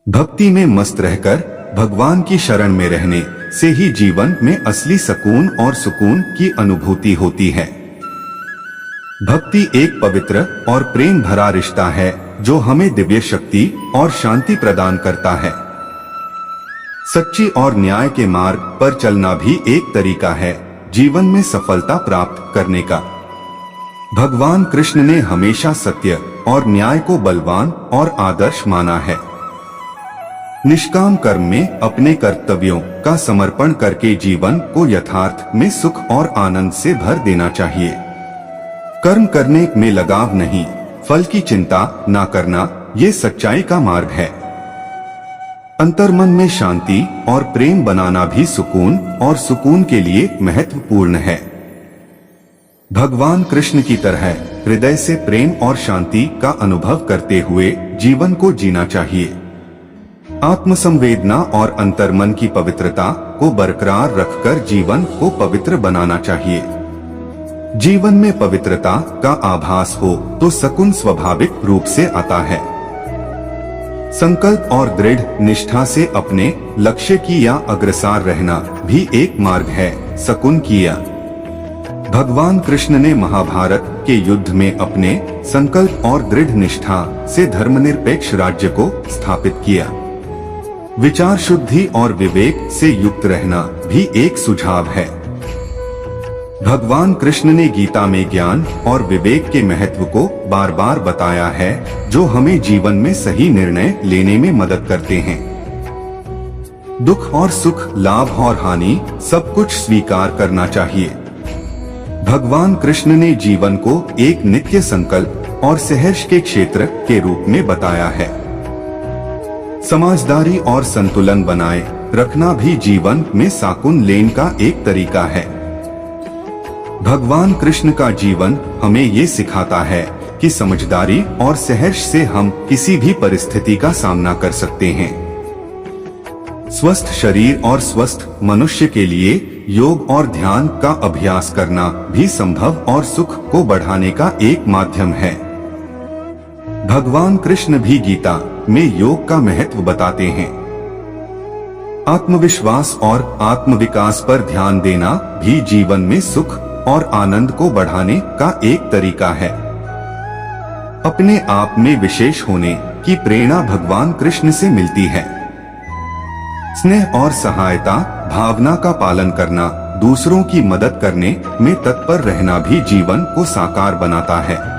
भक्ति में मस्त रहकर भगवान की शरण में रहने से ही जीवन में असली सुकून और सुकून की अनुभूति होती है। भक्ति एक पवित्र और प्रेम भरा रिश्ता है जो हमें दिव्य शक्ति और शांति प्रदान करता है। सच्ची और न्याय के मार्ग पर चलना भी एक तरीका है जीवन में सफलता प्राप्त करने का। भगवान कृष्ण ने हमेशा सत्य और न्याय को बलवान और आदर्श माना है। निष्काम कर्म में अपने कर्तव्यों का समर्पण करके जीवन को यथार्थ में सुख और आनंद से भर देना चाहिए। कर्म करने में लगाव नहीं, फल की चिंता ना करना, ये सच्चाई का मार्ग है। अंतर्मन में शांति और प्रेम बनाना भी सुकून और सुकून के लिए महत्वपूर्ण है। भगवान कृष्ण की तरह हृदय से प्रेम और शांति का अनुभव करते हुए जीवन को जीना चाहिए। आत्मसंवेदना और अंतर्मन की पवित्रता को बरकरार रखकर जीवन को पवित्र बनाना चाहिए। जीवन में पवित्रता का आभास हो तो सुकून स्वाभाविक रूप से आता है। संकल्प और दृढ़ निष्ठा से अपने लक्ष्य की या अग्रसर रहना भी एक मार्ग है सुकून किया। भगवान कृष्ण ने महाभारत के युद्ध में अपने संकल्प और दृढ़ निष्ठा से धर्मनिरपेक्ष राज्य को स्थापित किया। विचार शुद्धि और विवेक से युक्त रहना भी एक सुझाव है। भगवान कृष्ण ने गीता में ज्ञान और विवेक के महत्व को बार बार बताया है जो हमें जीवन में सही निर्णय लेने में मदद करते हैं। दुख और सुख, लाभ और हानि सब कुछ स्वीकार करना चाहिए। भगवान कृष्ण ने जीवन को एक नित्य संकल्प और सहर्ष के क्षेत्र के रूप में बताया है। समझदारी और संतुलन बनाए रखना भी जीवन में सुकून लेने का एक तरीका है। भगवान कृष्ण का जीवन हमें ये सिखाता है कि समझदारी और सहर्ष से हम किसी भी परिस्थिति का सामना कर सकते हैं। स्वस्थ शरीर और स्वस्थ मनुष्य के लिए योग और ध्यान का अभ्यास करना भी संभव और सुख को बढ़ाने का एक माध्यम है। भगवान कृष्ण भी गीता में योग का महत्व बताते हैं। आत्मविश्वास और आत्मविकास पर ध्यान देना भी जीवन में सुख और आनंद को बढ़ाने का एक तरीका है। अपने आप में विशेष होने की प्रेरणा भगवान कृष्ण से मिलती है। स्नेह और सहायता भावना का पालन करना, दूसरों की मदद करने में तत्पर रहना भी जीवन को साकार बनाता है।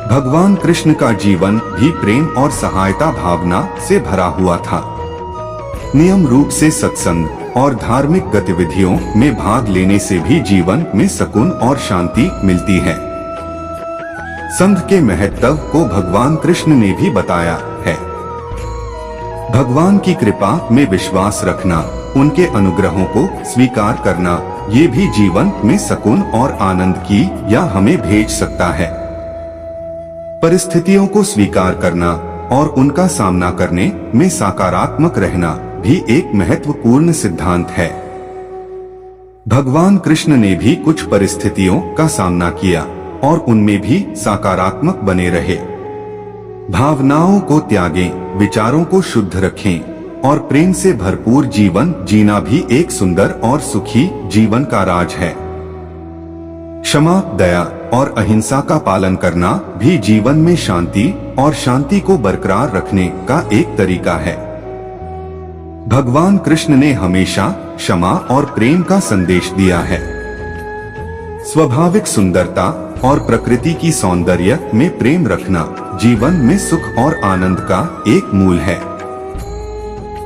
भगवान कृष्ण का जीवन भी प्रेम और सहायता भावना से भरा हुआ था। नियम रूप से सत्संग और धार्मिक गतिविधियों में भाग लेने से भी जीवन में सुकून और शांति मिलती है। संघ के महत्व को भगवान कृष्ण ने भी बताया है। भगवान की कृपा में विश्वास रखना, उनके अनुग्रहों को स्वीकार करना, ये भी जीवन में सुकून और आनंद की या हमें भेज सकता है। परिस्थितियों को स्वीकार करना और उनका सामना करने में सकारात्मक रहना भी एक महत्वपूर्ण सिद्धांत है। भगवान कृष्ण ने भी कुछ परिस्थितियों का सामना किया और उनमें भी सकारात्मक बने रहे। भावनाओं को त्यागें, विचारों को शुद्ध रखें और प्रेम से भरपूर जीवन जीना भी एक सुंदर और सुखी जीवन का राज है। क्षमा, दया और अहिंसा का पालन करना भी जीवन में शांति और शांति को बरकरार रखने का एक तरीका है। भगवान कृष्ण ने हमेशा क्षमा और प्रेम का संदेश दिया है। स्वाभाविक सुंदरता और प्रकृति की सौंदर्य में प्रेम रखना जीवन में सुख और आनंद का एक मूल है।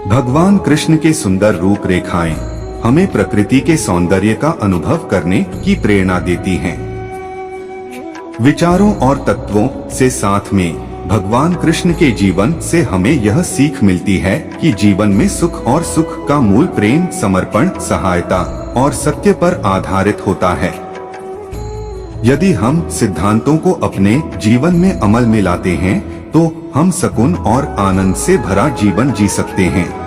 भगवान कृष्ण के सुंदर रूप रेखाएं हमें प्रकृति के सौंदर्य का अनुभव करने की प्रेरणा देती हैं। विचारों और तत्वों से साथ में भगवान कृष्ण के जीवन से हमें यह सीख मिलती है कि जीवन में सुख और सुख का मूल प्रेम, समर्पण, सहायता और सत्य पर आधारित होता है। यदि हम सिद्धांतों को अपने जीवन में अमल में लाते हैं तो हम सुकून और आनंद से भरा जीवन जी सकते हैं।